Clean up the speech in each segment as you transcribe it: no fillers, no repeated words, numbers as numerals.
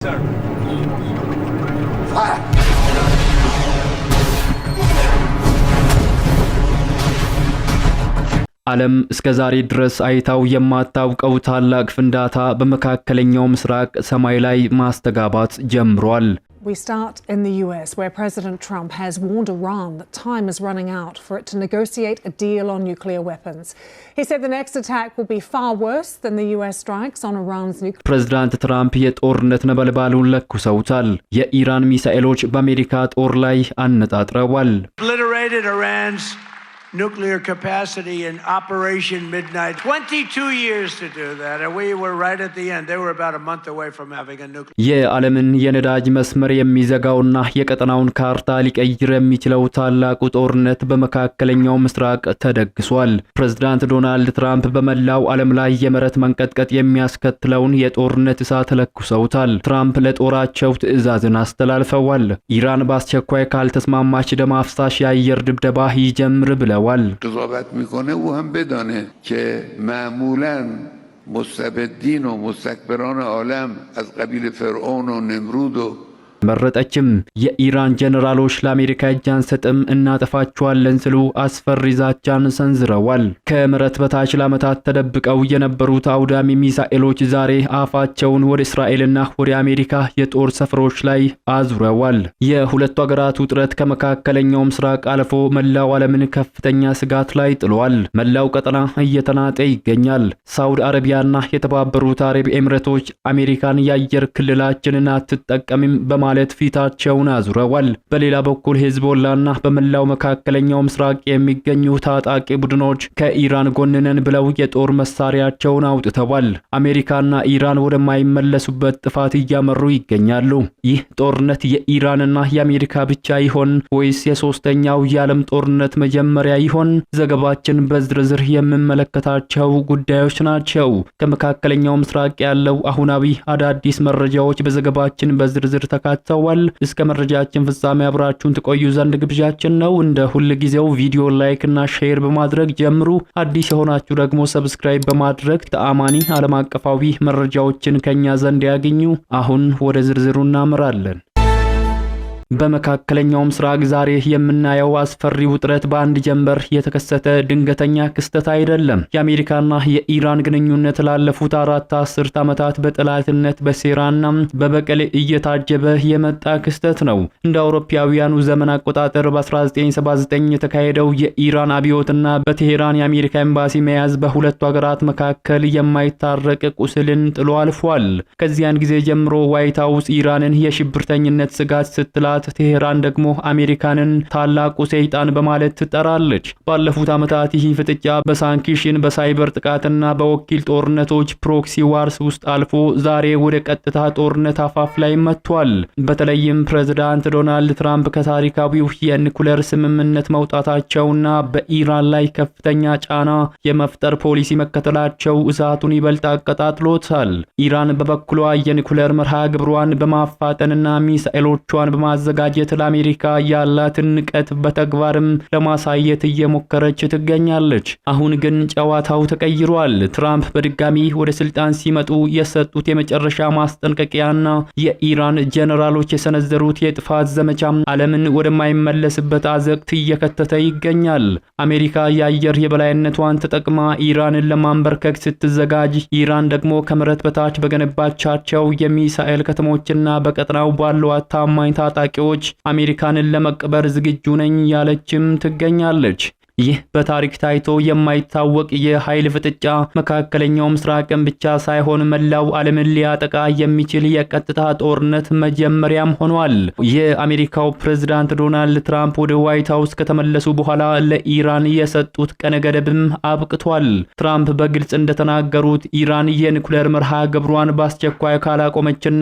Sir. Fire! ዓለም እስከዛሬ ድረስ አይታው የማታውቀው ታላቅ ፍንዳታ በመካከለኛው ምስራቅ ሰማይ ላይ ማስተጋባት ጀምሯል። We start in the US, where President Trump has warned Iran that time is running out for it to negotiate a deal on nuclear weapons. He said the next attack will be far worse than the US strikes on Iran's nuclear. ፕሬዝዳንት ትራምፕ የጦርነት ነበልባሉን ለኩሰውታል። የኢራን ሚሳኤሎች በአሜሪካ ጦር ላይ አነጣጥረዋል። Obliterated Iran's nuclear capacity in Operation Midnight. 22 years to do that, and we were right at the end. They were about a month away from having a nuclear. የዓለምን የነዳጅ መስመር የሚዘጋውና የቀጠናውን ካርታ ሊቀይር የሚችለው ታላቁ ጦርነት በመካከለኛው ምስራቅ ተደግሷል። ፕሬዝዳንት ዶናልድ ትራምፕ በመላው ዓለም ላይ የመሬት መንቀጥቀጥ የሚያስከትለውን የጦርነት እሳት ለኩሰውታል። ትራምፕ ለጦራቸው ትዕዛዝን አስተላልፈዋል። ኢራን በአስቸኳይ ካልተስማማች ደም አፍሳሽ የአየር ድብደባ ይጀምር ብለዋል። قضاوت میکنه و هم بدانه که معمولاً مستبدین و مستکبران عالم از قبیل فرعون و نمرود و መረጠችም የኢራን ጀነራሎች ለአሜሪካ እጅ አንሰጥም እናጠፋቸዋለን ሲሉ አስፈሪ ዛቻን ሰንዝረዋል። ከመሬት በታች ለዓመታት ተደብቀው የነበሩት አውዳሚ ሚሳኤሎች ዛሬ አፋቸውን ወደ እስራኤልና ወደ አሜሪካ የጦር ሰፈሮች ላይ አዙረዋል። የሁለቱ ሀገራት ውጥረት ከመካከለኛው ምስራቅ አልፎ መላው ዓለምን ከፍተኛ ስጋት ላይ ጥሏል። መላው ቀጠና እየተናጠ ይገኛል። ሳውዲ አረቢያና የተባበሩት አረብ ኤሚሬቶች አሜሪካን የአየር ክልላችንን አትጠቀምም ማለት ፊታቸውን አዙረዋል። በሌላ በኩል ሂዝቦላና በመላው መካከለኛው ምስራቅ የሚገኙ ታጣቂ ቡድኖች ከኢራን ጎንነን ብለው የጦር መሳሪያቸውን አውጥተዋል። አሜሪካና ኢራን ወደማይመለሱበት ጥፋት እያመሩ ይገኛሉ። ይህ ጦርነት የኢራንና የአሜሪካ ብቻ ይሆን ወይስ የሶስተኛው የዓለም ጦርነት መጀመሪያ ይሆን? ዘገባችን በዝርዝር የምንመለከታቸው ጉዳዮች ናቸው። ከመካከለኛው ምስራቅ ያለው አሁናዊ አዳዲስ መረጃዎች በዘገባችን በዝርዝር ተካተዋል። እስከ መረጃችን ፍጻሜ አብራችሁን ተቆዩ ዘንድ ግብዣችን ነው። እንደ ሁሉ ጊዜው ቪዲዮ ላይክ እና ሼር በማድረግ ጀምሩ። አዲስ የሆናችሁ ደግሞ ሰብስክራይብ በማድረግ ተአማኒ ዓለም አቀፋዊ መረጃዎችን ከኛ ዘንድ ያገኙ። አሁን ወደ ዝርዝሩ እናመራለን። በመካከለኛው ምስራቅ ዛሬ የምናየው አስፈሪ ውጥረት በአንድ ጀንበር የተከሰተ ድንገተኛ ክስተት አይደለም። የአሜሪካና የኢራን ግንኙነት ላለፉት 4 አስርት ዓመታት በጠላትነት በሴራና በበቀል እየታጀበ የመጣ ክስተት ነው። እንደ አውሮፓውያኑ ዘመን አቆጣጠር በ1979 የተካሄደው የኢራን አብዮትና በቴሄራን የአሜሪካ ኤምባሲ መያዝ በሁለቱ ሀገራት መካከል የማይታረቅ ቁስልን ጥሎ አልፏል። ከዚያን ጊዜ ጀምሮ ዋይት ሃውስ ኢራንን የሽብርተኝነት ስጋት ስትላ ቴሄራን ደግሞ አሜሪካንን ታላቁ ሰይጣን በማለት ትጠራለች። ባለፉት ዓመታት ይህ ፍጥጫ በሳንክሽን በሳይበር ጥቃትና በወኪል ጦርነቶች ፕሮክሲ ዋርስ ውስጥ አልፎ ዛሬ ወደ ቀጥታ ጦርነት አፋፍ ላይ መጥቷል። በተለይም ፕሬዝዳንት ዶናልድ ትራምፕ ከታሪካዊው የኒኩሌር ስምምነት መውጣታቸውና በኢራን ላይ ከፍተኛ ጫና የመፍጠር ፖሊሲ መከተላቸው እሳቱን ይበልጥ አቀጣጥሎታል። ኢራን በበኩሏ የኒኩሌር መርሃ ግብሯን በማፋጠንና ሚሳኤሎቿን በማዘጋጀት ለአሜሪካ ያላትን ንቀት በተግባርም ለማሳየት እየሞከረች ትገኛለች። አሁን ግን ጨዋታው ተቀይሯል። ትራምፕ በድጋሚ ወደ ስልጣን ሲመጡ የሰጡት የመጨረሻ ማስጠንቀቂያና የኢራን ጀነራሎች የሰነዘሩት የጥፋት ዘመቻ ዓለምን ወደማይመለስበት አዘቅት እየከተተ ይገኛል። አሜሪካ የአየር የበላይነቷን ተጠቅማ ኢራንን ለማንበርከክ ስትዘጋጅ፣ ኢራን ደግሞ ከመሬት በታች በገነባቻቸው የሚሳኤል ከተሞችና በቀጠናው ባለው ታማኝ ታጣቂዎች አሜሪካንን ለመቅበር ዝግጁ ነኝ ያለችም ትገኛለች። ይህ በታሪክ ታይቶ የማይታወቅ የኃይል ፍጥጫ መካከለኛው ምስራቅን ብቻ ሳይሆን መላው ዓለምን ሊያጠቃ የሚችል የቀጥታ ጦርነት መጀመሪያም ሆኗል። የአሜሪካው ፕሬዝዳንት ዶናልድ ትራምፕ ወደ ዋይት ሃውስ ከተመለሱ በኋላ ለኢራን የሰጡት ቀነ ገደብም አብቅቷል። ትራምፕ በግልጽ እንደተናገሩት ኢራን የኒኩሌር መርሃ ግብሯን በአስቸኳይ ካላቆመችና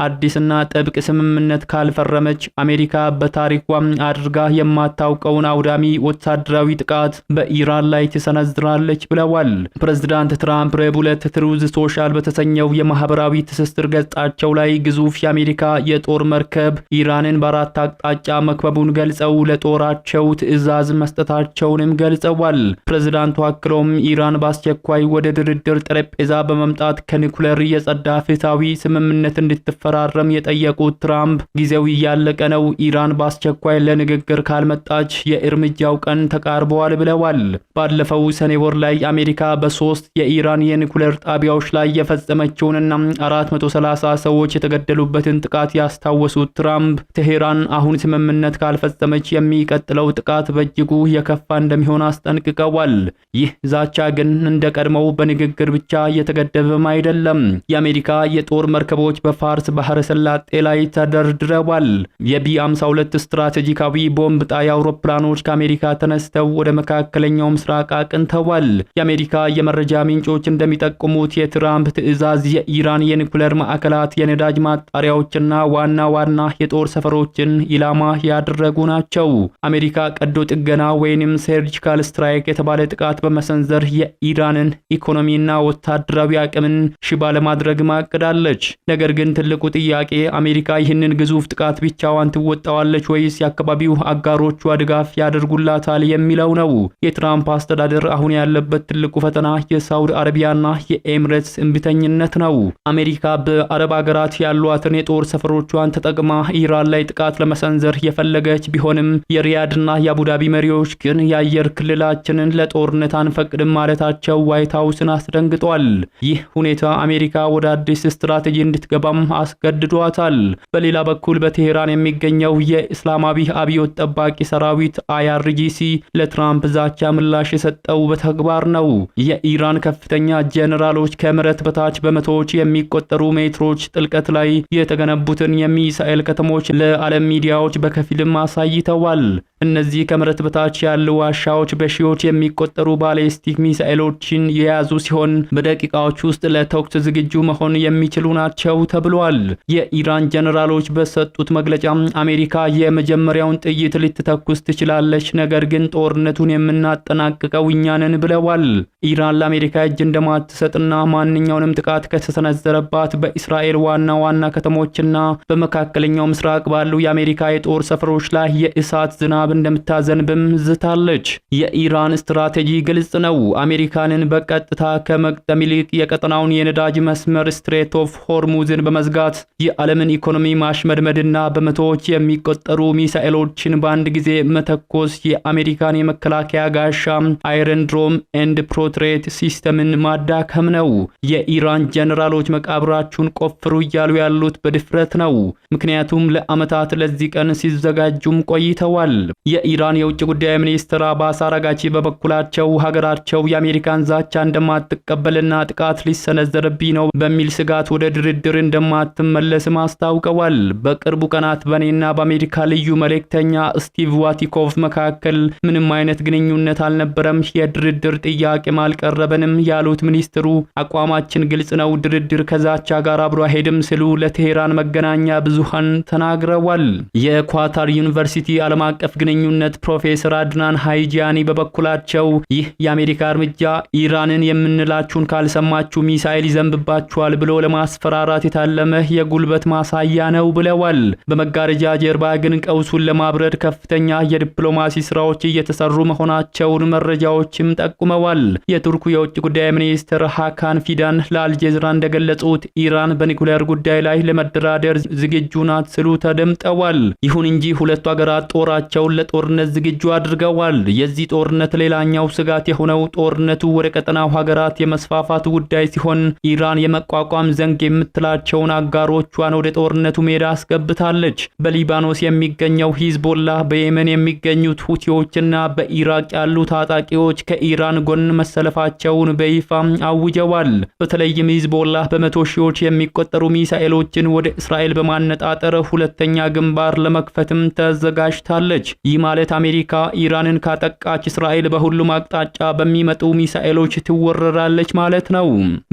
አዲስና ጥብቅ ስምምነት ካልፈረመች አሜሪካ በታሪኳ አድርጋ የማታውቀውን አውዳሚ ወታደራዊ ጥቃት በኢራን ላይ ትሰነዝራለች ብለዋል። ፕሬዝዳንት ትራምፕ ረቡዕ ዕለት ትሩዝ ሶሻል በተሰኘው የማህበራዊ ትስስር ገጻቸው ላይ ግዙፍ የአሜሪካ የጦር መርከብ ኢራንን በአራት አቅጣጫ መክበቡን ገልጸው ለጦራቸው ትዕዛዝ መስጠታቸውንም ገልጸዋል። ፕሬዝዳንቱ አክለውም ኢራን በአስቸኳይ ወደ ድርድር ጠረጴዛ በመምጣት ከኒኩሌር የጸዳ ፍትሃዊ ስምምነት እንድትፈራረም የጠየቁት ትራምፕ ጊዜው እያለቀ ነው፣ ኢራን በአስቸኳይ ለንግግር ካልመጣች የእርምጃው ቀን ተቃርበዋል ብለዋል። ባለፈው ሰኔ ወር ላይ አሜሪካ በ3 የኢራን የኒኩሌር ጣቢያዎች ላይ የፈጸመችውንና 430 ሰዎች የተገደሉበትን ጥቃት ያስታወሱት ትራምፕ ቴሄራን አሁን ስምምነት ካልፈጸመች የሚቀጥለው ጥቃት በእጅጉ የከፋ እንደሚሆን አስጠንቅቀዋል። ይህ ዛቻ ግን እንደ ቀድሞው በንግግር ብቻ የተገደበም አይደለም። የአሜሪካ የጦር መርከቦች በፋርስ ባህረ ሰላጤ ላይ ተደርድረዋል። የቢ52 ስትራቴጂካዊ ቦምብ ጣይ አውሮፕላኖች ከአሜሪካ ተነስተው ወደ መካከለኛው ምስራቅ አቅንተዋል። የአሜሪካ የመረጃ ምንጮች እንደሚጠቁሙት የትራምፕ ትዕዛዝ የኢራን የኒኩሌር ማዕከላት፣ የነዳጅ ማጣሪያዎችና ዋና ዋና የጦር ሰፈሮችን ኢላማ ያደረጉ ናቸው። አሜሪካ ቀዶ ጥገና ወይንም ሰርጂካል ስትራይክ የተባለ ጥቃት በመሰንዘር የኢራንን ኢኮኖሚና ወታደራዊ አቅምን ሽባ ለማድረግ ማቅዳለች። ነገር ግን ትልቁ ጥያቄ አሜሪካ ይህንን ግዙፍ ጥቃት ብቻዋን ትወጣዋለች ወይስ የአካባቢው አጋሮቿ ድጋፍ ያደርጉላታል የሚለው ነው። የትራምፕ አስተዳደር አሁን ያለበት ትልቁ ፈተና የሳውዲ አረቢያና የኤሚሬትስ እምቢተኝነት ነው። አሜሪካ በአረብ ሀገራት ያሏትን የጦር ሰፈሮቿን ተጠቅማ ኢራን ላይ ጥቃት ለመሰንዘር የፈለገች ቢሆንም የሪያድና የአቡዳቢ መሪዎች ግን የአየር ክልላችንን ለጦርነት አንፈቅድም ማለታቸው ዋይት ሃውስን አስደንግጧል። ይህ ሁኔታ አሜሪካ ወደ አዲስ ስትራቴጂ እንድትገባም አስገድዷታል። በሌላ በኩል በቴሄራን የሚገኘው የእስላማዊ አብዮት ጠባቂ ሰራዊት IRGC ለትራምፕ ዛቻ ምላሽ የሰጠው በተግባር ነው። የኢራን ከፍተኛ ጄኔራሎች ከመሬት በታች በመቶዎች የሚቆጠሩ ሜትሮች ጥልቀት ላይ የተገነቡትን የሚሳኤል ከተሞች ለዓለም ሚዲያዎች በከፊልም አሳይተዋል። እነዚህ ከመሬት በታች ያሉ ዋሻዎች በሺዎች የሚቆጠሩ ባሊስቲክ ሚሳኤሎችን የያዙ ሲሆን በደቂቃዎች ውስጥ ለተኩስ ዝግጁ መሆን የሚችሉ ናቸው ተብሏል። የኢራን ጀነራሎች በሰጡት መግለጫ አሜሪካ የመጀመሪያውን ጥይት ልትተኩስ ትችላለች፣ ነገር ግን ጦርነቱን የምናጠናቅቀው እኛ ነን ብለዋል። ኢራን ለአሜሪካ እጅ እንደማትሰጥና ማንኛውንም ጥቃት ከተሰነዘረባት በእስራኤል ዋና ዋና ከተሞችና በመካከለኛው ምስራቅ ባሉ የአሜሪካ የጦር ሰፈሮች ላይ የእሳት ዝናብ እንደምታዘንብም ዝታለች። የኢራን ስትራቴጂ ግልጽ ነው። አሜሪካንን በቀጥታ ከመቅጠም ይልቅ የቀጠናውን የነዳጅ መስመር ስትሬት ኦፍ ሆርሙዝን በመዝጋት የዓለምን ኢኮኖሚ ማሽመድመድና በመቶዎች የሚቆጠሩ ሚሳኤሎችን በአንድ ጊዜ መተኮስ የአሜሪካን የመከላከያ ጋሻ አይረን ድሮም ኤንድ ፕሮትሬት ሲስተምን ማዳከም ነው። የኢራን ጀነራሎች መቃብራችሁን ቆፍሩ እያሉ ያሉት በድፍረት ነው። ምክንያቱም ለዓመታት ለዚህ ቀን ሲዘጋጁም ቆይተዋል። የኢራን የውጭ ጉዳይ ሚኒስትር አባስ አራጋቺ በበኩላቸው ሀገራቸው የአሜሪካን ዛቻ እንደማትቀበልና ጥቃት ሊሰነዘርብኝ ነው በሚል ስጋት ወደ ድርድር እንደማትመለስም አስታውቀዋል። በቅርቡ ቀናት በኔና በአሜሪካ ልዩ መልእክተኛ ስቲቭ ዋቲኮቭ መካከል ምንም አይነት ግንኙነት አልነበረም፣ የድርድር ጥያቄም አልቀረበንም ያሉት ሚኒስትሩ አቋማችን ግልጽ ነው፣ ድርድር ከዛቻ ጋር አብሮ አይሄድም ሲሉ ለቴሄራን መገናኛ ብዙሃን ተናግረዋል። የኳታር ዩኒቨርሲቲ ዓለም አቀፍ ግንኙነት ፕሮፌሰር አድናን ሃይጂያኒ በበኩላቸው ይህ የአሜሪካ እርምጃ ኢራንን የምንላችሁን ካልሰማችሁ ሚሳኤል ይዘንብባችኋል ብሎ ለማስፈራራት የታለመ የጉልበት ማሳያ ነው ብለዋል። በመጋረጃ ጀርባ ግን ቀውሱን ለማብረድ ከፍተኛ የዲፕሎማሲ ስራዎች እየተሰሩ መሆናቸውን መረጃዎችም ጠቁመዋል። የቱርኩ የውጭ ጉዳይ ሚኒስትር ሃካን ፊዳን ለአልጀዚራ እንደገለጹት ኢራን በኒኩሌር ጉዳይ ላይ ለመደራደር ዝግጁ ናት ሲሉ ተደምጠዋል። ይሁን እንጂ ሁለቱ ሀገራት ጦራቸውን ለጦርነት ዝግጁ አድርገዋል። የዚህ ጦርነት ሌላኛው ስጋት የሆነው ጦርነቱ ወደ ቀጠናው ሀገራት የመስፋፋቱ ጉዳይ ሲሆን ኢራን የመቋቋም ዘንግ የምትላቸውን አጋሮቿን ወደ ጦርነቱ ሜዳ አስገብታለች። በሊባኖስ የሚገኘው ሂዝቦላህ፣ በየመን የሚገኙት ሁቲዎችና በኢራቅ ያሉ ታጣቂዎች ከኢራን ጎን መሰለፋቸውን በይፋ አውጀዋል። በተለይም ሂዝቦላህ በመቶ ሺዎች የሚቆጠሩ ሚሳኤሎችን ወደ እስራኤል በማነጣጠር ሁለተኛ ግንባር ለመክፈትም ተዘጋጅታለች። ይህ ማለት አሜሪካ ኢራንን ካጠቃች እስራኤል በሁሉም አቅጣጫ በሚመጡ ሚሳኤሎች ትወረራለች ማለት ነው።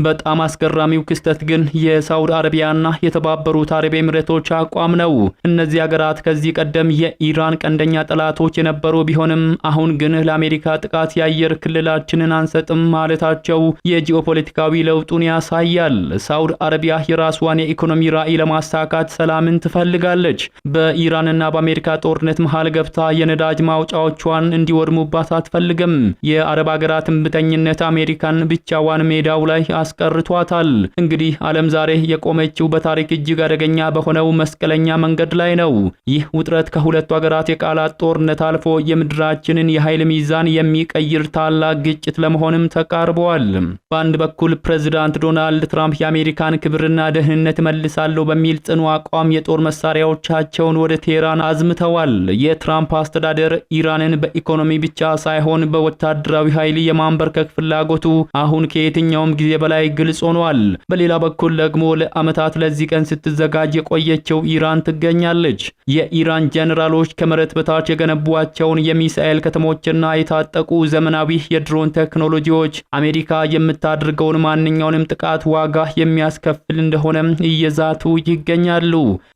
በጣም አስገራሚው ክስተት ግን የሳውዲ አረቢያና የተባበሩት አረብ ኤሚሬቶች አቋም ነው። እነዚህ ሀገራት ከዚህ ቀደም የኢራን ቀንደኛ ጠላቶች የነበሩ ቢሆንም አሁን ግን ለአሜሪካ ጥቃት የአየር ክልላችንን አንሰጥም ማለታቸው የጂኦፖለቲካዊ ለውጡን ያሳያል። ሳውዲ አረቢያ የራስዋን የኢኮኖሚ ራዕይ ለማሳካት ሰላምን ትፈልጋለች። በኢራንና በአሜሪካ ጦርነት መሃል ገብታ የነዳጅ ማውጫዎቿን እንዲወድሙባት አትፈልግም። የአረብ ሀገራት እምቢተኝነት አሜሪካን ብቻዋን ሜዳው ላይ አስቀርቷታል። እንግዲህ ዓለም ዛሬ የቆመችው በታሪክ እጅግ አደገኛ በሆነው መስቀለኛ መንገድ ላይ ነው። ይህ ውጥረት ከሁለቱ ሀገራት የቃላት ጦርነት አልፎ የምድራችንን የኃይል ሚዛን የሚቀይር ታላቅ ግጭት ለመሆንም ተቃርበዋል። በአንድ በኩል ፕሬዝዳንት ዶናልድ ትራምፕ የአሜሪካን ክብርና ደህንነት መልሳለሁ በሚል ጽኑ አቋም የጦር መሳሪያዎቻቸውን ወደ ቴህራን አዝምተዋል። የትራምፕ አስተዳደር ኢራንን በኢኮኖሚ ብቻ ሳይሆን በወታደራዊ ኃይል የማንበርከክ ፍላጎቱ አሁን ከየትኛውም ጊዜ በላይ ግልጽ ሆኗል። በሌላ በኩል ደግሞ ለዓመታት ለዚህ ቀን ስትዘጋጅ የቆየችው ኢራን ትገኛለች። የኢራን ጀነራሎች ከመሬት በታች የገነቧቸውን የሚሳኤል ከተሞችና የታጠቁ ዘመናዊ የድሮን ቴክኖሎጂዎች አሜሪካ የምታደርገውን ማንኛውንም ጥቃት ዋጋ የሚያስከፍል እንደሆነ እየዛቱ ይገኛሉ።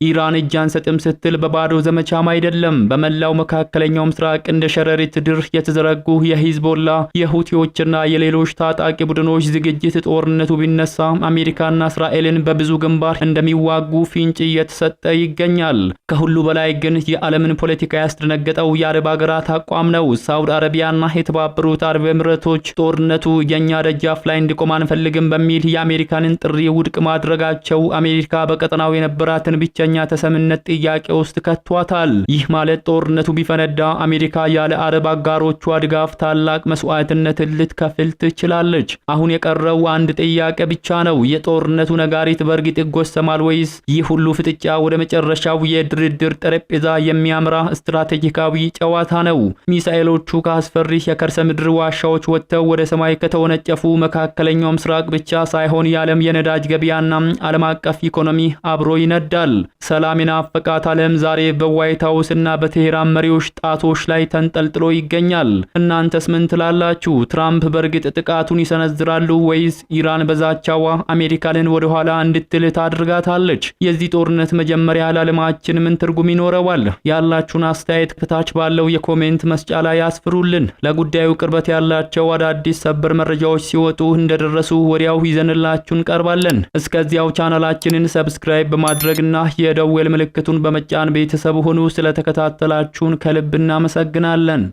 ኢራን እጅ አንሰጥም ስትል በባዶ ዘመቻም አይደለም። በመላው መካከለኛው ምስራቅ እንደ ሸረሪት ድር የተዘረጉ የሂዝቦላ የሁቲዎችና የሌሎች ታጣቂ ቡድኖች ዝግጅት ጦርነቱ ቢነሳ አሜሪካና እስራኤልን በብዙ ግንባር እንደሚዋጉ ፍንጭ እየተሰጠ ይገኛል። ከሁሉ በላይ ግን የዓለምን ፖለቲካ ያስደነገጠው የአረብ ሀገራት አቋም ነው። ሳውዲ አረቢያና የተባበሩት አረብ ኤሚሬቶች ጦርነቱ የኛ ደጃፍ ላይ እንዲቆም አንፈልግም በሚል የአሜሪካንን ጥሪ ውድቅ ማድረጋቸው አሜሪካ በቀጠናው የነበራትን ብቸኛ ተሰምነት ጥያቄ ውስጥ ከቷታል። ይህ ማለት ጦርነቱ ቢፈነዳ አሜሪካ ያለ አረብ አጋሮቿ ድጋፍ ታላቅ መስዋዕትነትን ልትከፍል ትችላለች። አሁን የቀረው አንድ ጥያቄ ብቻ ነው። የጦርነቱ ነጋሪት በእርግጥ ይጎሰማል ወይስ ይህ ሁሉ ፍጥጫ ወደ መጨረሻው የድርድር ጠረጴዛ የሚያምራ ስትራቴጂካዊ ጨዋታ ነው? ሚሳኤሎቹ ከአስፈሪ የከርሰ ምድር ዋሻዎች ወጥተው ወደ ሰማይ ከተወነጨፉ መካከለኛው ምስራቅ ብቻ ሳይሆን የዓለም የነዳጅ ገበያና ዓለም አቀፍ ኢኮኖሚ አብሮ ይነዳል። ሰላም የናፈቃት ዓለም ዛሬ በዋይት ሃውስና በቴህራን መሪዎች ጣቶች ላይ ተንጠልጥሎ ይገኛል። እናንተስ ምን ትላላችሁ? ትራምፕ በእርግጥ ጥቃቱን ይሰነዝራሉ ወይስ ኢራን በዛቻዋ አሜሪካንን ወደ ኋላ እንድትል ታድርጋታለች? የዚህ ጦርነት መጀመሪያ ለዓለማችን ምን ትርጉም ይኖረዋል? ያላችሁን አስተያየት ከታች ባለው የኮሜንት መስጫ ላይ ያስፍሩልን። ለጉዳዩ ቅርበት ያላቸው አዳዲስ ሰበር መረጃዎች ሲወጡ እንደደረሱ ወዲያው ይዘንላችሁ እንቀርባለን። እስከዚያው ቻናላችንን ሰብስክራይብ በማድረግና የደወል ምልክቱን በመጫን ቤተሰብ ሁኑ። ስለተከታተላችሁን ከልብ እናመሰግናለን።